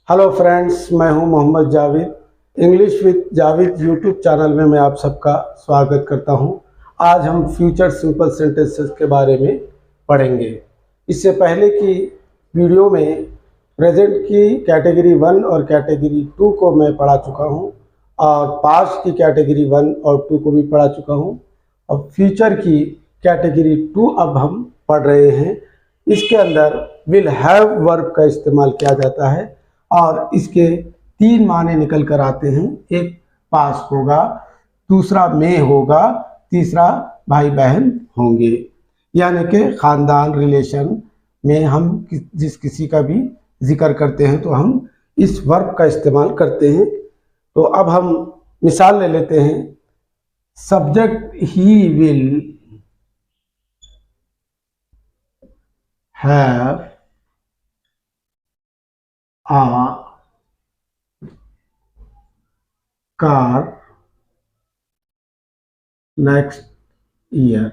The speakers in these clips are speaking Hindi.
हेलो फ्रेंड्स, मैं हूं Mohammad Javed. English with Javed YouTube channel में मैं आप सबका स्वागत करता हूं। आज हम फ्यूचर सिंपल सेंटेंसेस के बारे में पढ़ेंगे। इससे पहले की वीडियो में प्रेजेंट की कैटेगरी 1 और कैटेगरी 2 को मैं पढ़ा चुका हूं और पास्ट की कैटेगरी 1 और 2 को भी पढ़ा चुका हूं। अब फ्यूचर की कैटेगरी 2 अब हम पढ़ रहे हैं। इसके अंदर विल हैव वर्ब का इस्तेमाल किया जाता है और इसके 3 माने निकल कर आते हैं। एक पास होगा, दूसरा में होगा, तीसरा भाई बहन होंगे। यानी कि ख़ानदान रिलेशन में हम जिस किसी का भी जिक्र करते हैं तो हम इस वर्ब का इस्तेमाल करते हैं। तो अब हम मिसाल ले लेते हैं। Subject he will have a car next year.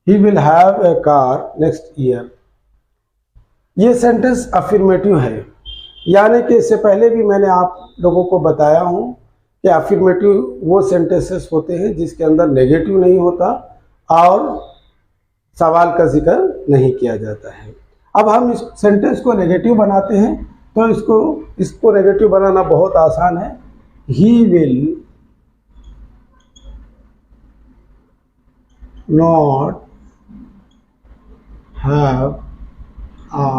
He will have a car next year. ये सेंटेंस अफर्मेटिव है, यानी कि इससे पहले भी मैंने आप लोगों को बताया हूँ कि अफर्मेटिव वो सेंटेंसेस होते हैं जिसके अंदर नेगेटिव नहीं होता और सवाल का जिक्र नहीं किया जाता है। अब हम इस सेंटेंस को नेगेटिव बनाते हैं तो इसको नेगेटिव बनाना बहुत आसान है। He will not have a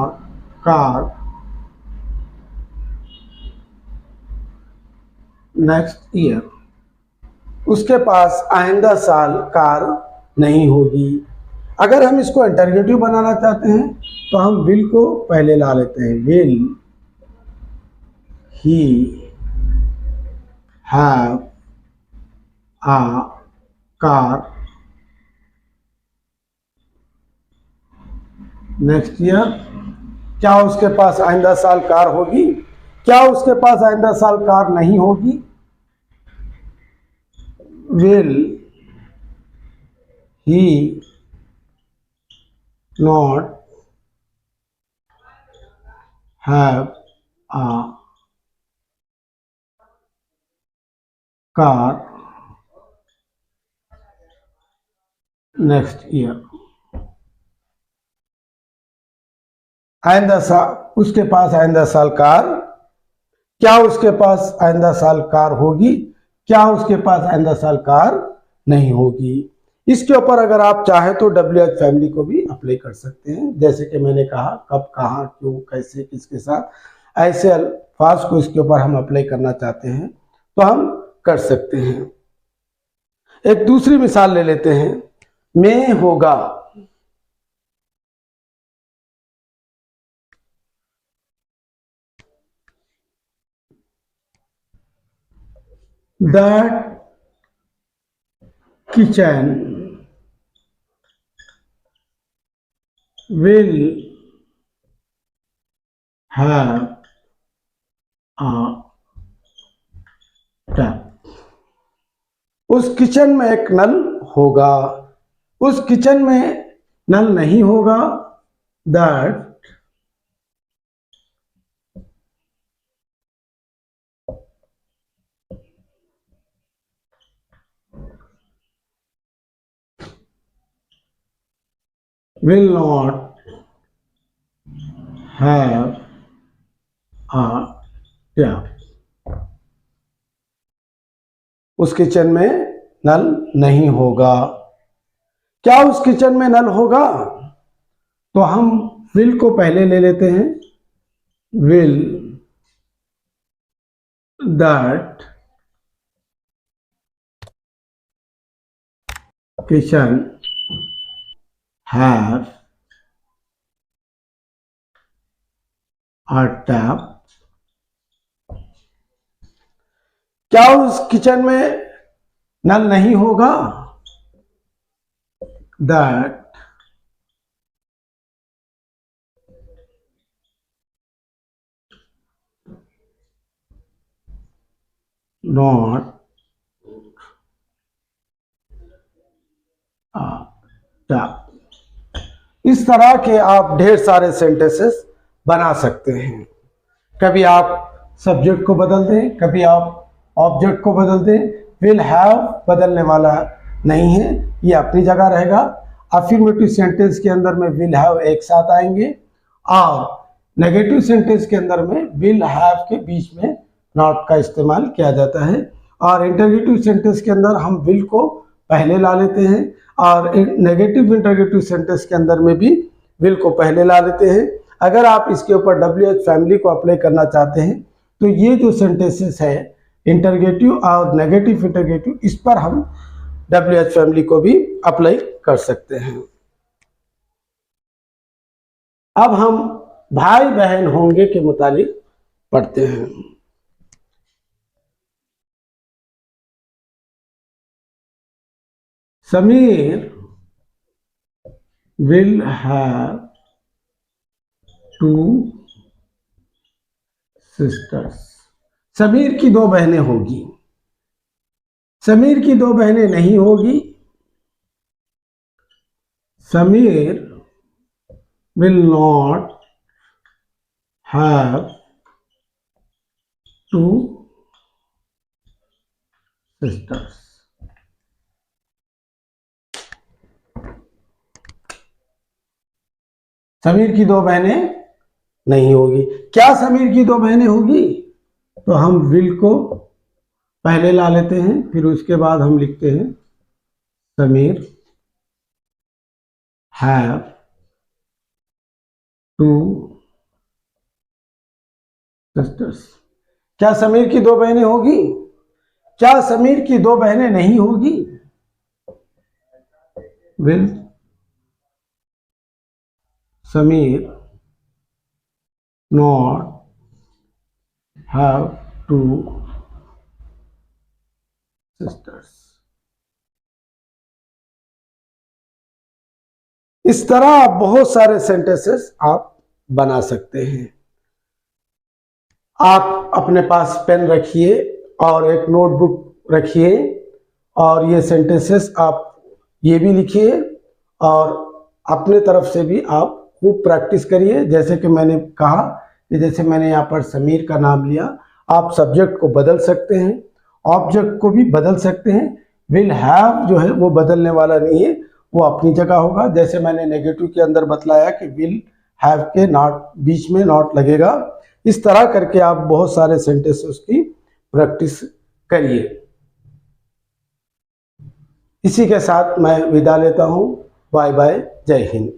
car next year. उसके पास आइंदा साल कार नहीं होगी। अगर हम इसको इंटरगेटिव बनाना चाहते हैं तो हम विल को पहले ला लेते हैं। Will he have a car next year. क्या उसके पास आइंदा साल कार होगी? क्या उसके पास आइंदा साल कार नहीं होगी? Will he not have a car next year. आइंदा साल उसके पास आइंदा साल कार। क्या उसके पास आइंदा साल कार होगी? क्या उसके पास आइंदा साल कार नहीं होगी? इसके ऊपर अगर आप चाहें तो WH फैमिली को भी अप्लाई कर सकते हैं। जैसे कि मैंने कहा, कब, कहाँ, क्यों, कैसे, किसके साथ, ऐसे अल्फाज को इसके ऊपर हम अप्लाई करना चाहते हैं तो हम कर सकते हैं। एक दूसरी मिसाल ले लेते हैं। में होगा। That kitchen will have a tap. उस किचन में एक नल होगा। उस किचन में नल नहीं होगा। That will not have a tap. उस किचन में नल नहीं होगा। क्या उस किचन में नल होगा? तो हम विल को पहले ले लेते हैं। Will that kitchen have a tap। क्या उस किचन में नल नहीं होगा? That not a tap। इस तरह के आप ढेर सारे सेंटेंसेस बना सकते हैं। कभी आप सब्जेक्ट को बदल दें, कभी आप ऑब्जेक्ट को बदल दें। विल हैव बदलने वाला नहीं है, ये अपनी जगह रहेगा। अफर्मेटिव सेंटेंस के अंदर में विल हैव एक साथ आएंगे और नेगेटिव सेंटेंस के अंदर में विल हैव के बीच में नॉट का इस्तेमाल किया जाता है। और इंटरगेटिव सेंटेंस के अंदर हम विल को पहले ला लेते हैं और नेगेटिव इंटरगेटिव सेंटेंस के अंदर में भी विल को पहले ला लेते हैं। अगर आप इसके ऊपर WH फैमिली को अप्लाई करना चाहते हैं तो ये जो सेंटेंसेस है इंटरगेटिव और नेगेटिव इंटरगेटिव, इस पर हम WH फैमिली को भी अप्लाई कर सकते हैं। अब हम भाई बहन होंगे के मुतालिक पढ़ते हैं। Sameer will have 2 sisters। Sameer की 2 बहनें होगी। समीर की 2 बहनें नहीं होगी। Sameer will not have 2 sisters। Sameer की 2 बहनें नहीं होगी। क्या समीर की 2 बहनें होगी? तो हम विल को पहले ला लेते हैं, फिर उसके बाद हम लिखते हैं समीर हैव 2 सिस्टर्स। क्या समीर की 2 बहनें होगी? क्या समीर की 2 बहनें नहीं होगी? Will Sameer not have 2 sisters. इस तरह आप बहुत सारे सेंटेंसेस आप बना सकते हैं। आप अपने पास पेन रखिए और एक नोटबुक रखिए और ये सेंटेंसेस आप ये भी लिखिए और अपने तरफ से भी आप खूब प्रैक्टिस करिए। जैसे कि मैंने कहा कि जैसे मैंने यहाँ पर समीर का नाम लिया, आप सब्जेक्ट को बदल सकते हैं, ऑब्जेक्ट को भी बदल सकते हैं। विल हैव जो है वो बदलने वाला नहीं है, वो अपनी जगह होगा। जैसे मैंने नेगेटिव के अंदर बतलाया कि विल हैव के नॉट बीच में नॉट लगेगा। इस तरह करके आप बहुत सारे सेंटेंसेस की प्रैक्टिस करिए। इसी के साथ मैं विदा लेता हूँ। बाय बाय, जय हिंद।